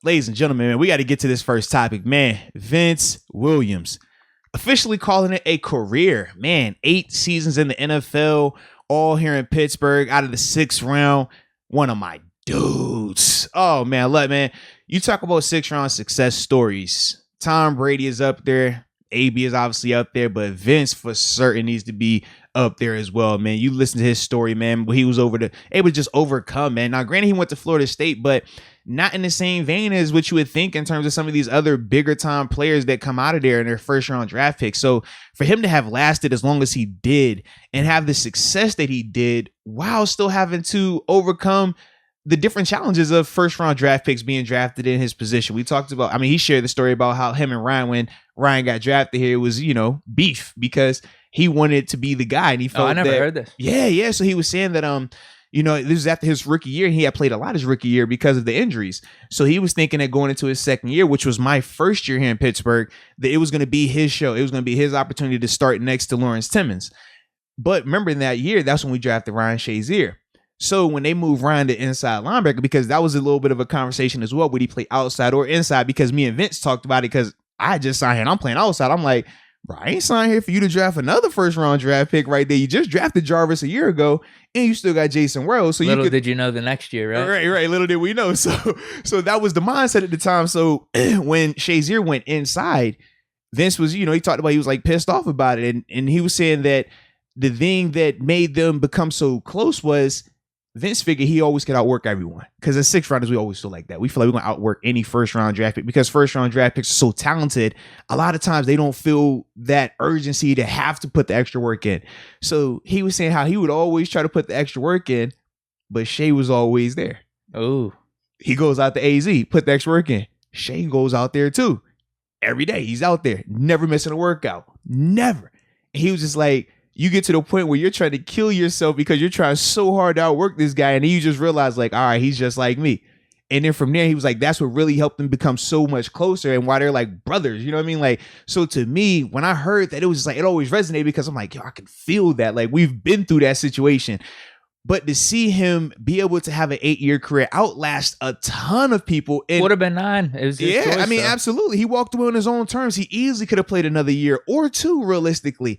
ladies and gentlemen, man, we got to get to this first topic, man. Vince Williams officially calling it a career, man. 8 seasons in the NFL, all here in Pittsburgh, out of the 6th round. One of my dudes. Oh man, look, man, you talk about 6th round success stories. Tom Brady is up there. AB is obviously up there, but Vince for certain needs to be up there as well, man. You listen to his story, man, he was able to just overcome, man. Now, granted, he went to Florida State, but not in the same vein as what you would think in terms of some of these other bigger time players that come out of there in their first round draft picks. So for him to have lasted as long as he did and have the success that he did while still having to overcome the different challenges of first round draft picks being drafted in his position. We talked about, I mean, he shared the story about how him and Ryan, when Ryan got drafted here, it was, beef because he wanted to be the guy. And he felt I never heard this. Yeah. So he was saying that, this was after his rookie year, and he had played a lot his rookie year because of the injuries. So he was thinking that going into his second year, which was my first year here in Pittsburgh, that it was going to be his show. It was going to be his opportunity to start next to Lawrence Timmons. But remember in that year, that's when we drafted Ryan Shazier. So when they moved Ryan to inside linebacker, because that was a little bit of a conversation as well, would he play outside or inside? Because me and Vince talked about it because I just signed here and I'm playing outside. I'm like, bro, I ain't signed here for you to draft another first round draft pick right there. You just drafted Jarvis a year ago and you still got Jason Wells. So did you know the next year, right? Right. Little did we know. So that was the mindset at the time. So when Shazier went inside, Vince was, he talked about, he was like pissed off about it. And he was saying that the thing that made them become so close was Vince figured he always could outwork everyone, because as 6th rounders, we always feel like that. We feel like we're going to outwork any first round draft pick because first round draft picks are so talented. A lot of times they don't feel that urgency to have to put the extra work in. So he was saying how he would always try to put the extra work in, but Shay was always there. Oh, he goes out to AZ, put the extra work in. Shay goes out there too. Every day he's out there, never missing a workout, never. And he was just like, you get to the point where you're trying to kill yourself because you're trying so hard to outwork this guy. And then you just realize like, all right, he's just like me. And then from there, he was like, that's what really helped them become so much closer and why they're like brothers. You know what I mean? Like, so to me, when I heard that, it was just like, it always resonated because I'm like, yo, I can feel that. Like we've been through that situation. But to see him be able to have an 8-year career, outlast a ton of people. Would have been 9. It was his choice, I mean, absolutely. He walked away on his own terms. He easily could have played another year or 2 realistically.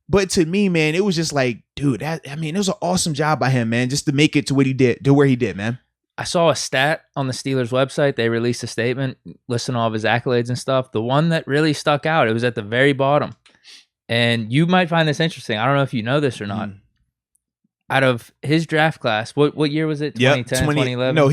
But to me, man, it was just like, dude, it was an awesome job by him, man, just to make it to what he did, to where he did, man. I saw a stat on the Steelers website. They released a statement listing all of his accolades and stuff. The one that really stuck out, it was at the very bottom. And you might find this interesting. I don't know if you know this or not. Out of his draft class, what year was it? 2010, 2011? No,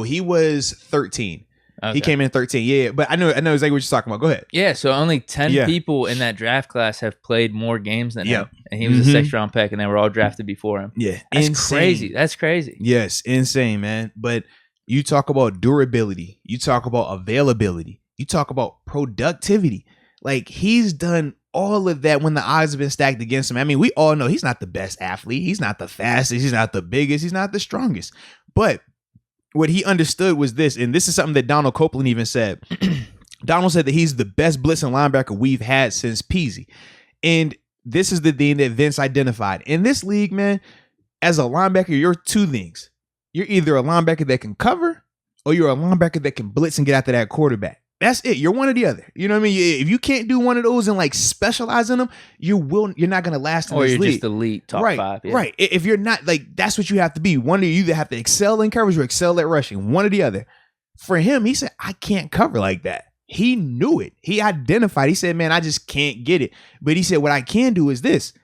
he was 13. Okay. He came in 13. Yeah, but I know exactly what you're talking about. Go ahead. Yeah, so only 10 people in that draft class have played more games than him. And he was a 6th round pick, and they were all drafted before him. Yeah. That's crazy. That's crazy. Yes, insane, man. But you talk about durability. You talk about availability. You talk about productivity. Like, he's done all of that when the odds have been stacked against him. I mean, we all know he's not the best athlete. He's not the fastest. He's not the biggest. He's not the strongest. But what he understood was this, and this is something that Donald Copeland even said. Donald said that he's the best blitzing linebacker we've had since Peasy. And this is the thing that Vince identified. In this league, man, as a linebacker, you're 2 things. You're either a linebacker that can cover or you're a linebacker that can blitz and get after that quarterback. That's it. You're one or the other. You know what I mean? If you can't do one of those and like specialize in them, you're not going to last in this league. Or you're just elite top 5. Yeah. Right. If you're not, like, that's what you have to be. One of you either have to excel in coverage or excel at rushing. One or the other. For him, he said, I can't cover like that. He knew it. He identified. He said, man, I just can't get it. But he said, what I can do is this.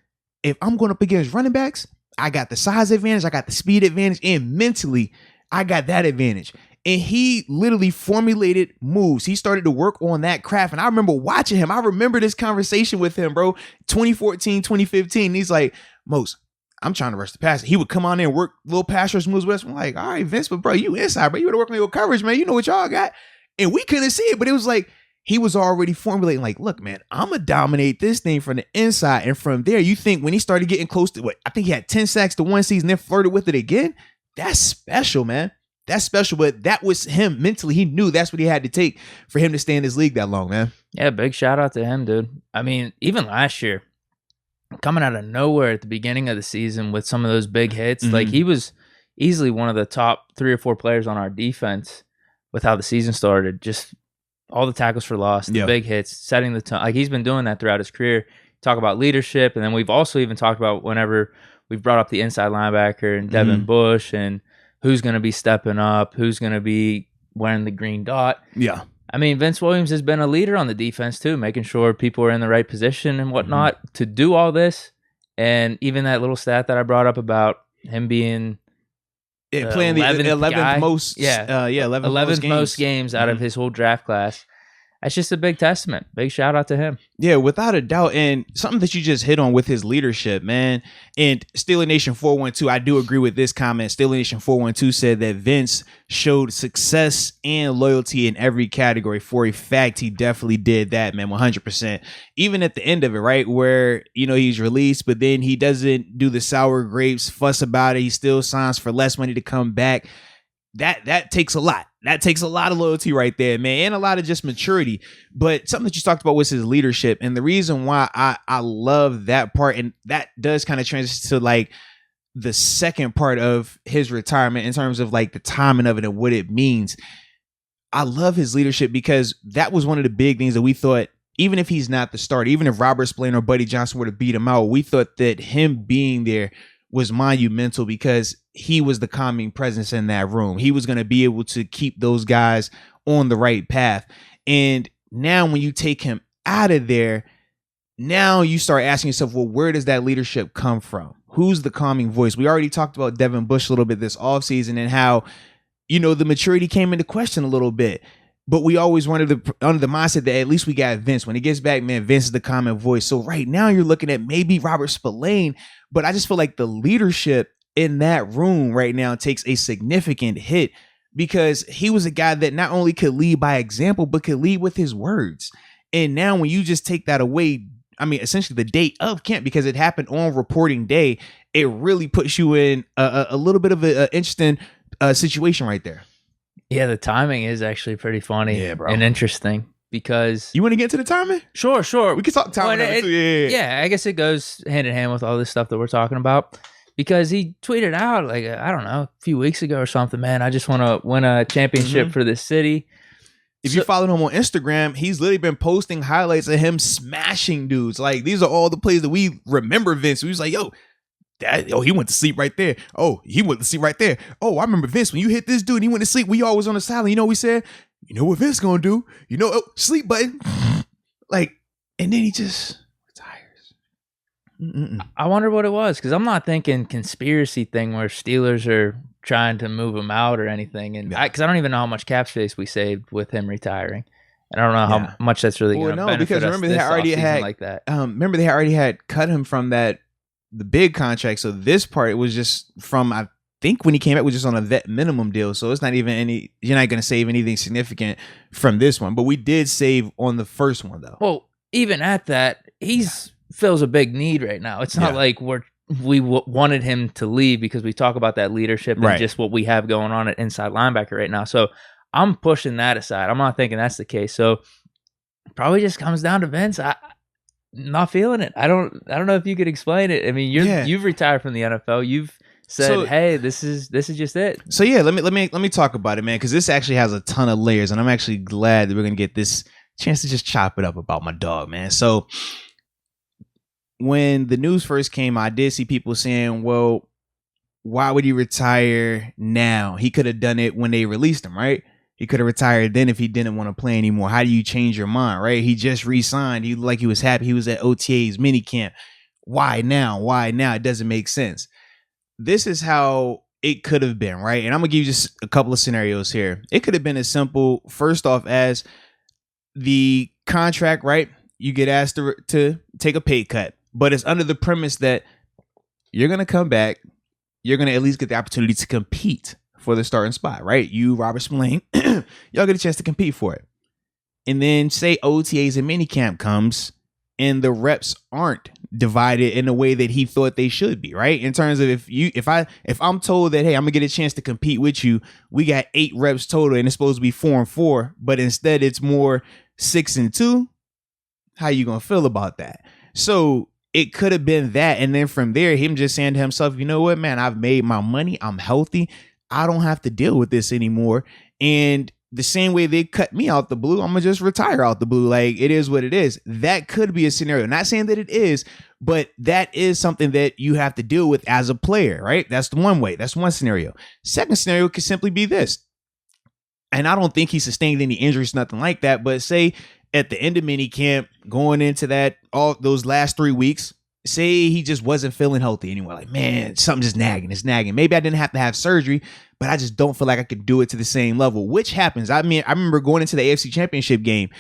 If I'm going up against running backs, I got the size advantage. I got the speed advantage. And mentally, I got that advantage. And he literally formulated moves. He started to work on that craft. And I remember watching him. I remember this conversation with him, bro, 2014, 2015. And he's like, Mose, I'm trying to rush the passer. He would come on there and work little pass rush moves with us. I'm like, all right, Vince, but bro, you inside, bro. You got to work on your coverage, man. You know what y'all got. And we couldn't see it, but it was like, he was already formulating like, look, man, I'm going to dominate this thing from the inside. And from there, you think when he started getting close to I think he had 10 sacks to one season, then flirted with it again. That's special, man. That's special, but that was him mentally. He knew that's what he had to take for him to stay in this league that long, man. Yeah, big shout out to him, dude. I mean, even last year, coming out of nowhere at the beginning of the season with some of those big hits, like he was easily one of the top 3 or 4 players on our defense. with how the season started, just all the tackles for loss, the big hits, setting the tone. Like, he's been doing that throughout his career. Talk about leadership, and then we've also even talked about whenever we've brought up the inside linebacker and Devin Bush and who's going to be stepping up, who's going to be wearing the green dot. Yeah. I mean, Vince Williams has been a leader on the defense too, making sure people are in the right position and whatnot to do all this. And even that little stat that I brought up about him being playing the 11th most, 11th most games out of his whole draft class. That's just a big testament. Big shout out to him. Yeah, without a doubt. And something that you just hit on with his leadership, man. And Steeler Nation 412, I do agree with this comment. Steeler Nation 412 said that Vince showed success and loyalty in every category. For a fact, he definitely did that, man, 100%. Even at the end of it, right, where, he's released, but then he doesn't do the sour grapes, fuss about it. He still signs for less money to come back. That takes a lot. That takes a lot of loyalty right there, man, and a lot of just maturity. But something that you talked about was his leadership. And the reason why I love that part, and that does kind of transition to like the second part of his retirement in terms of like the timing of it and what it means. I love his leadership because that was one of the big things that we thought, even if he's not the starter, even if Robert Spillane or Buddy Johnson were to beat him out, we thought that him being there was monumental because he was the calming presence in that room. He was going to be able to keep those guys on the right path. And now when you take him out of there, now you start asking yourself, well, where does that leadership come from? Who's the calming voice? We already talked about Devin Bush a little bit this offseason and how, the maturity came into question a little bit. But we always wanted under the mindset that at least we got Vince. When he gets back, man, Vince is the common voice. So right now you're looking at maybe Robert Spillane, but I just feel like the leadership in that room right now takes a significant hit because he was a guy that not only could lead by example, but could lead with his words. And now when you just take that away, I mean, essentially the day of camp, because it happened on reporting day, it really puts you in a little bit of an interesting situation right there. Yeah, the timing is actually pretty funny and interesting because... You want to get into the timing? Sure. We can talk timing too. Yeah, I guess it goes hand in hand with all this stuff that we're talking about because he tweeted out, like, I don't know, a few weeks ago or something, man, I just want to win a championship for this city. If you follow him on Instagram, he's literally been posting highlights of him smashing dudes. Like, these are all the plays that we remember Vince. We was like, he went to sleep right there. Oh, he went to sleep right there. Oh, I remember Vince, when you hit this dude and he went to sleep, we always on the sideline. You know what we said? You know what Vince gonna do? Sleep button. Like, and then he just retires. I wonder what it was, because I'm not thinking conspiracy thing where Steelers are trying to move him out or anything. And because I don't even know how much cap space we saved with him retiring. And I don't know how much that's really going to benefit because us remember they already had like that. Remember they already had cut him from the big contract. So this part, it was just from, I think when he came out, was just on a vet minimum deal. So it's not even you're not going to save anything significant from this one. But we did save on the first one, though. Well, even at that, fills a big need right now. It's not like we wanted him to leave because we talk about that leadership and just what we have going on at inside linebacker right now. So I'm pushing that aside. I'm not thinking that's the case. So probably just comes down to Vince. Not feeling it. I don't know if you could explain it. I mean, you've retired from the NFL. You've said, "Hey, this is just it." So yeah, let me talk about it, man, because this actually has a ton of layers, and I'm actually glad that we're gonna get this chance to just chop it up about my dog, man. So when the news first came, I did see people saying, "Well, why would he retire now? He could have done it when they released him, right? He could have retired then if he didn't want to play anymore. How do you change your mind, right? He just re-signed. He looked like he was happy. He was at OTA's minicamp. Why now? It doesn't make sense." This is how it could have been, right? And I'm going to give you just a couple of scenarios here. It could have been as simple, first off, as the contract, right? You get asked to take a pay cut, but it's under the premise that you're going to come back. You're going to at least get the opportunity to compete for the starting spot, right? You, Robert Spillane, y'all get a chance to compete for it. And then say OTAs and minicamp comes and the reps aren't divided in a way that he thought they should be, right? In terms of if I'm told that, hey, I'm gonna get a chance to compete with you, we got 8 reps total and it's supposed to be 4 and 4, but instead it's more 6 and 2. How you gonna feel about that? So it could have been that. And then from there, him just saying to himself, you know what, man, I've made my money. I'm healthy. I don't have to deal with this anymore. And the same way they cut me out the blue, I'm going to just retire out the blue. Like, it is what it is. That could be a scenario. Not saying that it is, but that is something that you have to deal with as a player, right? That's the one way. That's one scenario. Second scenario could simply be this. And I don't think he sustained any injuries, nothing like that. But say at the end of mini camp, going into that, all those last 3 weeks, say he just wasn't feeling healthy anymore. Like, man, something just nagging. It's nagging. Maybe I didn't have to have surgery, but I just don't feel like I could do it to the same level, which happens. I mean, I remember going into the AFC Championship game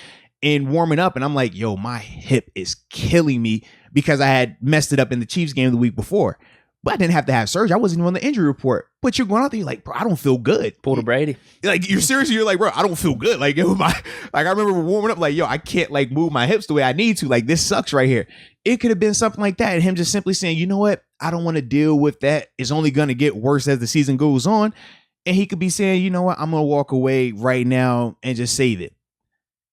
and warming up, and I'm like, yo, my hip is killing me because I had messed it up in the Chiefs game the week before. But I didn't have to have surgery. I wasn't even on the injury report. But you're going out there, you're like, bro, I don't feel good. Pull to Brady. Like, you're seriously, you're like, bro, I don't feel good. Like, I remember warming up, like, yo, I can't like move my hips the way I need to. Like, this sucks right here. It could have been something like that. And him just simply saying, you know what? I don't want to deal with that. It's only going to get worse as the season goes on. And he could be saying, you know what? I'm going to walk away right now and just save it.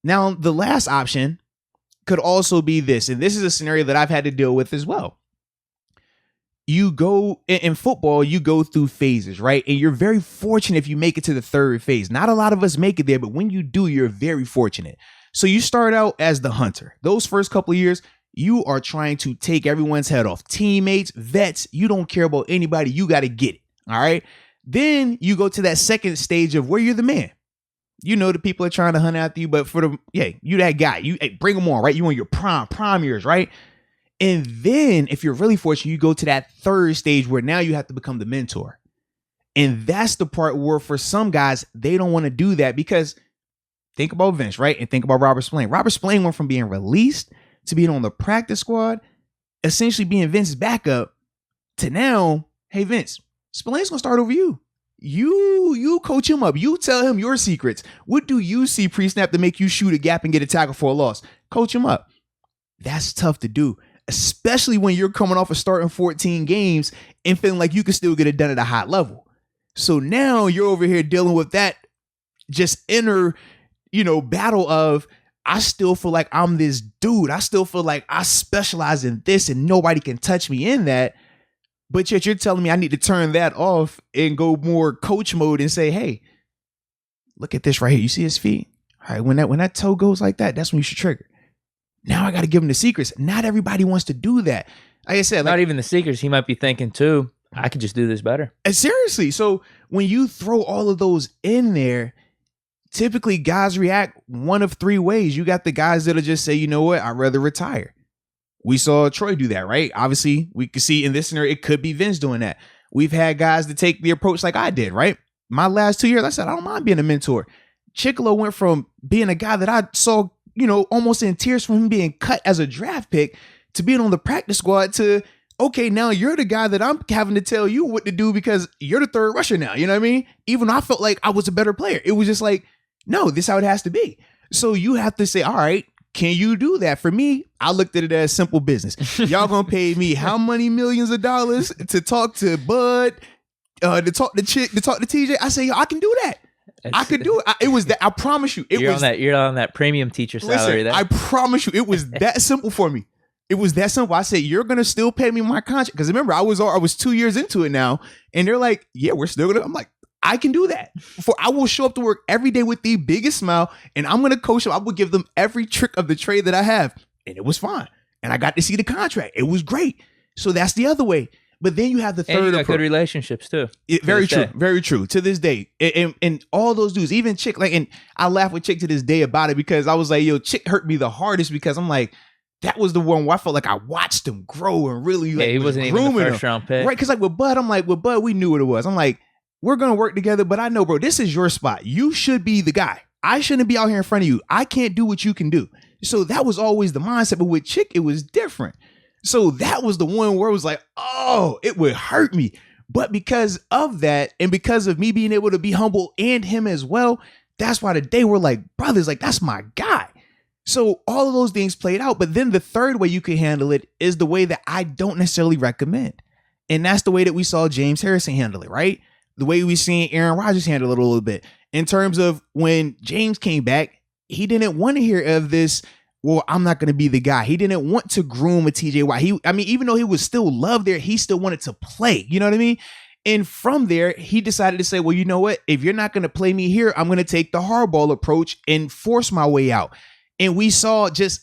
Now, the last option could also be this. And this is a scenario that I've had to deal with as well. You go in football, you go through phases, right? And you're very fortunate if you make it to the third phase. Not a lot of us make it there, but when you do, you're very fortunate. So you start out as the hunter. Those first couple of years, you are trying to take everyone's head off. Teammates, vets, you don't care about anybody. You got to get it. All right. Then you go to that second stage of where you're the man. You know, the people are trying to hunt after you, but you that guy. You bring them on, right? You on your prime years, right? And then if you're really fortunate, you go to that third stage where now you have to become the mentor. And that's the part where for some guys, they don't want to do that because think about Vince, right? And think about Robert Spillane. Robert Spillane went from being released to being on the practice squad, essentially being Vince's backup, to now, hey, Vince, Spillane's going to start over you. You coach him up. You tell him your secrets. What do you see pre-snap to make you shoot a gap and get a tackle for a loss? Coach him up. That's tough to do, especially when you're coming off of starting 14 games and feeling like you can still get it done at a high level. So now you're over here dealing with that just inner, battle of, I still feel like I'm this dude. I still feel like I specialize in this and nobody can touch me in that. But yet you're telling me I need to turn that off and go more coach mode and say, hey, look at this right here. You see his feet? All right, when that toe goes like that, that's when you should trigger. Now I got to give him the secrets. Not everybody wants to do that. Like I said, not even the secrets. He might be thinking too, I could just do this better. Seriously. So when you throw all of those in there, typically guys react one of three ways. You got the guys that'll just say, you know what? I'd rather retire. We saw Troy do that, right? Obviously, we could see in this scenario, it could be Vince doing that. We've had guys that take the approach like I did, right? My last 2 years, I said, I don't mind being a mentor. Chicolo went from being a guy that I saw, almost in tears from him being cut as a draft pick to being on the practice squad to, okay, now you're the guy that I'm having to tell you what to do because you're the third rusher now. You know what I mean? Even though I felt like I was a better player. It was just like, no, this is how it has to be. So you have to say, all right, can you do that? For me, I looked at it as simple business. Y'all gonna pay me how many millions of dollars to talk to Bud, to talk to Chick, to talk to TJ? I say, yo, I can do that. I could do it. It was that. I promise you. You're on that premium teacher salary. Listen, I promise you, it was that simple for me. It was that simple. I said, you're gonna still pay me my contract because remember, I was 2 years into it now, and they're like, yeah, we're still gonna. I'm like, I can do that. I will show up to work every day with the biggest smile, and I'm going to coach them. I will give them every trick of the trade that I have, and it was fine. And I got to see the contract. It was great. So that's the other way. But then you have the third. And you got good relationships too. Very true. Very true. To this day, and all those dudes, even Chick, and I laugh with Chick to this day about it because I was like, yo, Chick hurt me the hardest because I'm like, that was the one where I felt like I watched him grow and really he wasn't even the first round pick, right? Because with Bud, I'm like, with Bud, we knew what it was. I'm like, we're going to work together, but I know, bro, this is your spot. You should be the guy. I shouldn't be out here in front of you. I can't do what you can do. So that was always the mindset. But with Chick, it was different. So that was the one where it was like, oh, it would hurt me. But because of that, and because of me being able to be humble and him as well, that's why today we're like brothers, like that's my guy. So all of those things played out. But then the third way you can handle it is the way that I don't necessarily recommend. And that's the way that we saw James Harrison handle it, right? The way we seen Aaron Rodgers handle it a little bit in terms of when James came back, he didn't want to hear of this. Well, I'm not going to be the guy. He didn't want to groom a TJ Watt. Even though he was still loved there, he still wanted to play. You know what I mean? And from there, he decided to say, well, you know what? If you're not going to play me here, I'm going to take the hardball approach and force my way out. And we saw just,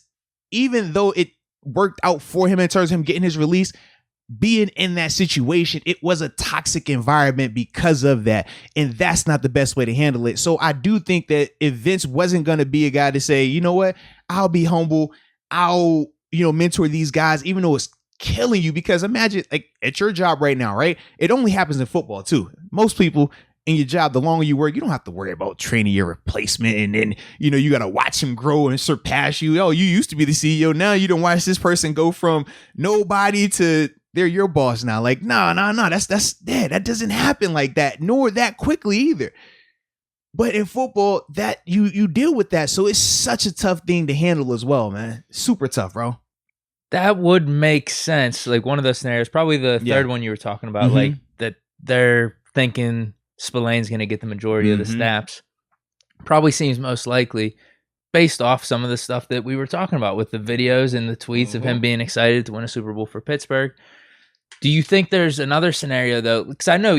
even though it worked out for him in terms of him getting his release, being in that situation, it was a toxic environment because of that. And that's not the best way to handle it. So I do think that if Vince wasn't going to be a guy to say, you know what, I'll be humble, I'll, mentor these guys, even though it's killing you, because imagine like at your job right now, right? It only happens in football too. Most people in your job, the longer you work, you don't have to worry about training your replacement. And then, you got to watch him grow and surpass you. Oh, you used to be the CEO. Now you don't watch this person go from nobody to they're your boss now. Like, no, that doesn't happen like that, nor that quickly either. But in football, that you deal with that. So it's such a tough thing to handle as well, man. Super tough, bro. That would make sense. Like one of those scenarios, probably the third one you were talking about, like that they're thinking Spillane's going to get the majority of the snaps. Probably seems most likely based off some of the stuff that we were talking about with the videos and the tweets of him being excited to win a Super Bowl for Pittsburgh. Do you think there's another scenario though? Because I know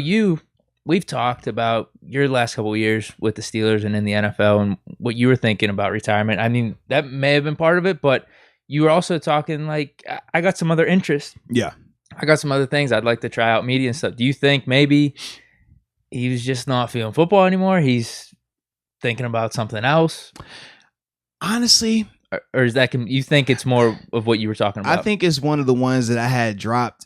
we've talked about your last couple of years with the Steelers and in the NFL and what you were thinking about retirement. I mean, that may have been part of it, but you were also talking like, I got some other interests. Yeah. I got some other things I'd like to try out, media and stuff. Do you think maybe he was just not feeling football anymore? He's thinking about something else? Honestly. Or is that, you think it's more of what you were talking about? I think it's one of the ones that I had dropped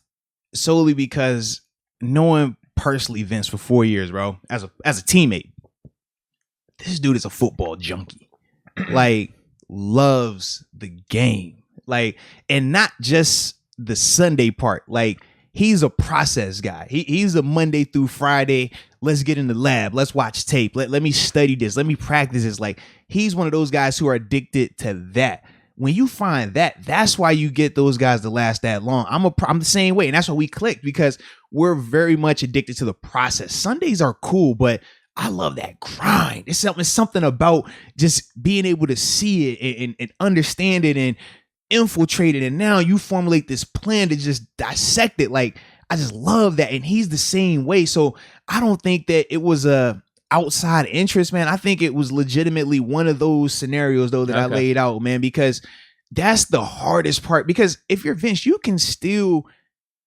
solely because knowing personally Vince for 4 years, bro, as a teammate, this dude is a football junkie. Like, loves the game. Like, and not just the Sunday part. Like, he's a process guy. He's a Monday through Friday. Let's get in the lab. Let's watch tape. Let me study this. Let me practice this. Like, he's one of those guys who are addicted to that. When you find that, that's why you get those guys to last that long. I'm the same way. And that's why we clicked, because we're very much addicted to the process. Sundays are cool, but I love that grind. It's something about just being able to see it and understand it and infiltrate it. And now you formulate this plan to just dissect it. Like, I just love that. And he's the same way. So I don't think that it was a outside interest, man. I think it was legitimately one of those scenarios though that I laid out, man, because that's the hardest part. Because if you're Vince, you can still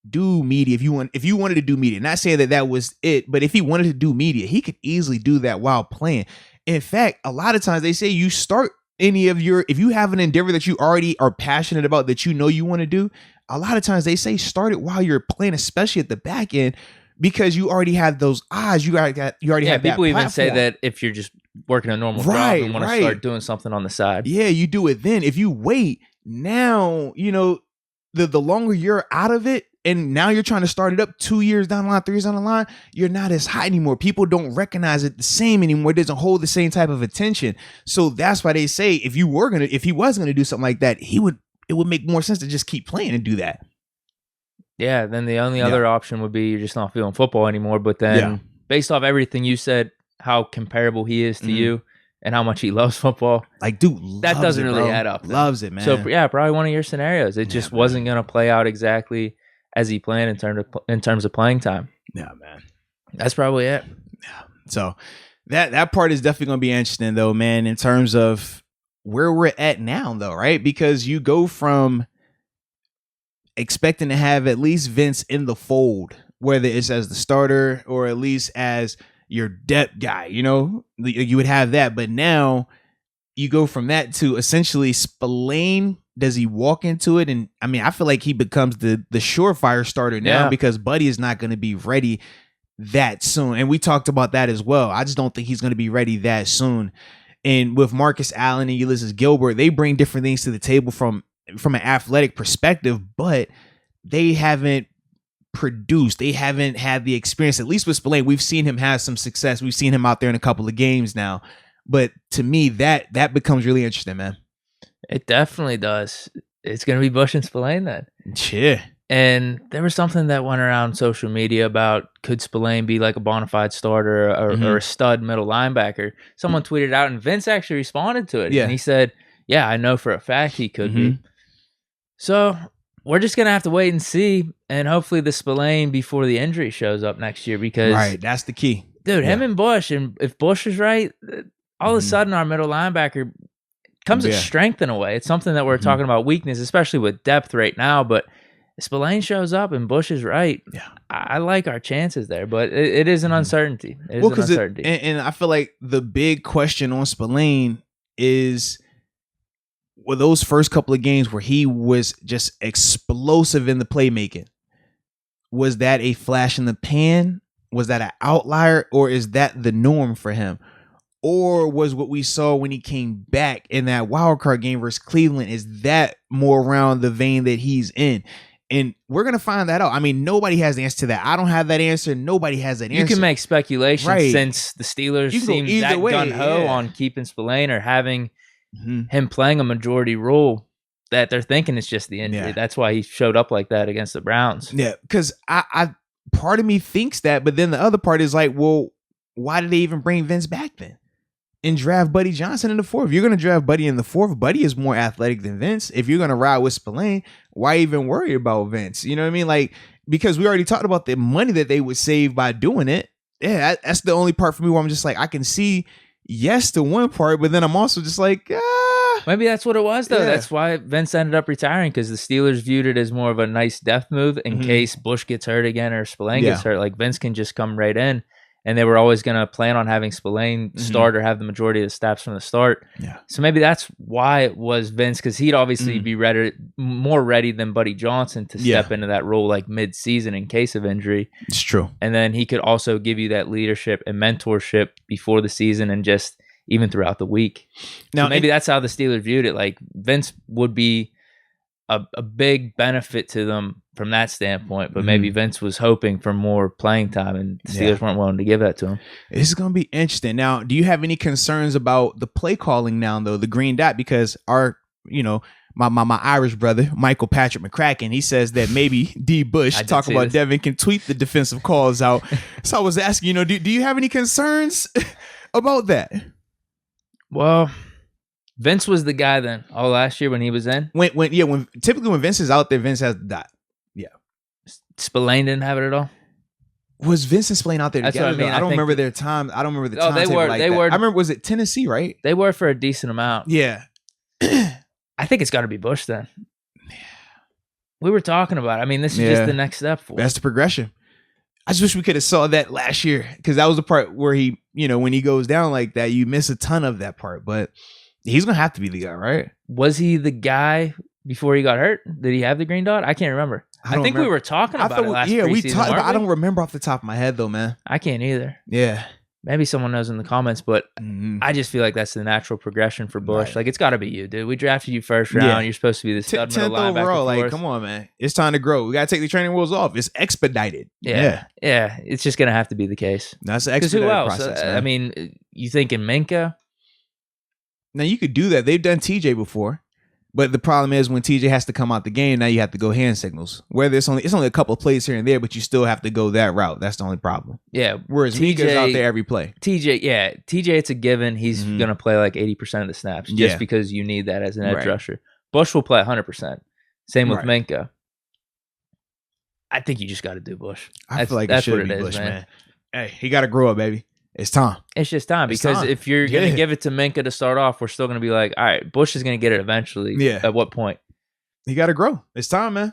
do media if you wanted to do media. Not saying that was it, but if he wanted to do media, he could easily do that while playing. In fact, a lot of times they say you start if you have an endeavor that you already are passionate about that you want to do, a lot of times they say start it while you're playing, especially at the back end, because you already have those eyes. You already have that people even platform. say that if you're just working a normal job and want to start doing something on the side. Yeah, you do it then. If you wait, now, the longer you're out of it, and now you're trying to start it up 2 years down the line, 3 years down the line, you're not as hot anymore. People don't recognize it the same anymore. It doesn't hold the same type of attention. So that's why they say if he was gonna do something like that, it would make more sense to just keep playing and do that. Yeah, then the only other option would be you're just not feeling football anymore. But then based off everything you said, how comparable he is to you and how much he loves football. Like, dude, that doesn't really add up. Loves it, man. So yeah, probably one of your scenarios. It just wasn't going to play out exactly as he planned in terms of playing time. Yeah, man. That's probably it. Yeah. So that part is definitely going to be interesting though, man, in terms of where we're at now though, right? Because you go from expecting to have at least Vince in the fold, whether it's as the starter or at least as your depth guy, you would have that. But now you go from that to essentially Spillane. Does he walk into it? And I mean, I feel like he becomes the surefire starter now because Buddy is not going to be ready that soon. And we talked about that as well. I just don't think he's going to be ready that soon. And with Marcus Allen and Ulysses Gilbert, they bring different things to the table from an athletic perspective, but they haven't produced. They haven't had the experience. At least with Spillane, we've seen him have some success. We've seen him out there in a couple of games now. But to me, that becomes really interesting, man. It definitely does. It's going to be Bush and Spillane then. Yeah. And there was something that went around social media about could Spillane be like a bona fide starter or a stud middle linebacker. Someone tweeted out and Vince actually responded to it. Yeah. And he said, yeah, I know for a fact he could be. So we're just going to have to wait and see. And hopefully the Spillane before the injury shows up next year because... Right, that's the key. Dude, him and Bush, and if Bush is right, all of a sudden our middle linebacker comes a strength in a way. It's something that we're talking about weakness, especially with depth right now. But if Spillane shows up and Bush is right, I like our chances there. But it is an uncertainty. It is an uncertainty. And I feel like the big question on Spillane is, well, those first couple of games where he was just explosive in the playmaking, was that a flash in the pan? Was that an outlier, or is that the norm for him? Or was what we saw when he came back in that wild card game versus Cleveland, is that more around the vein that he's in? And we're going to find that out. I mean, nobody has the answer to that. I don't have that answer. Nobody has that answer. You can make speculation since the Steelers seem that gung-ho on keeping Spillane or having him playing a majority role, that they're thinking it's just the injury. Yeah. That's why he showed up like that against the Browns. Yeah, because I part of me thinks that, but then the other part is like, well, why did they even bring Vince back then and draft Buddy Johnson in the fourth? If you're going to draft Buddy in the fourth, Buddy is more athletic than Vince. If you're going to ride with Spillane, why even worry about Vince? You know what I mean? Like, because we already talked about the money that they would save by doing it. Yeah, that's the only part for me where I'm just like, I can see yes to one part, but then I'm also just like, maybe that's what it was, though. Yeah. That's why Vince ended up retiring, because the Steelers viewed it as more of a nice depth move in case Bush gets hurt again or Spillane gets hurt. Like, Vince can just come right in, and they were always going to plan on having Spillane start or have the majority of the snaps from the start. Yeah. So maybe that's why it was Vince, because he'd obviously be more ready than Buddy Johnson to step into that role like mid-season in case of injury. It's true. And then he could also give you that leadership and mentorship before the season and just even throughout the week. Now, so maybe that's how the Steelers viewed it. Like, Vince would be a big benefit to them from that standpoint, but maybe Vince was hoping for more playing time, and the Steelers weren't willing to give that to him. This is going to be interesting. Now, do you have any concerns about the play calling now, though, the green dot? Because our, my Irish brother, Michael Patrick McCracken, he says that maybe D. Bush, talk about this. Devin, can tweet the defensive calls out. So I was asking, do you have any concerns about that? Well, Vince was the guy then all last year when he was in. When typically when Vince is out there, Vince has the dot. Yeah. Spillane didn't have it at all. Was Vince and Spillane out there together? That's what I mean. I don't remember their time. I don't remember the time. They were. I remember, was it Tennessee, right? They were for a decent amount. Yeah. I think it's got to be Bush then. We were talking about it. I mean, this is just the next step for him. That's the progression. I just wish we could have saw that last year, because that was the part where he, when he goes down like that, you miss a ton of that part. But he's going to have to be the guy, right? Was he the guy before he got hurt? Did he have the green dot? I can't remember. I think we were talking about it last preseason. Yeah, we talked about it. I don't remember off the top of my head, though, man. I can't either. Yeah. Maybe someone knows in the comments, but I just feel like that's the natural progression for Bush. Right. Like, it's got to be you, dude. We drafted you first round. Yeah. You're supposed to be the stud middle linebacker overall. Like, come on, man. It's time to grow. We got to take the training wheels off. It's expedited. Yeah. It's just going to have to be the case. That's an expedited who else? process, man. I mean, you thinking Minka? Now, you could do that. They've done TJ before. But the problem is when TJ has to come out the game, now you have to go hand signals. Whether it's only a couple of plays here and there, but you still have to go that route. That's the only problem. Yeah. Whereas Minka's out there every play. TJ, it's a given. He's going to play like 80% of the snaps just because you need that as an edge rusher. Bush will play 100%. Same with Minka. I think you just got to do Bush. I feel like that's what it is, Bush, man. Hey, he got to grow up, baby. It's time. It's just time, because if you're going to give it to Minka to start off, we're still going to be like, all right, Bush is going to get it eventually. Yeah. At what point? He got to grow. It's time, man.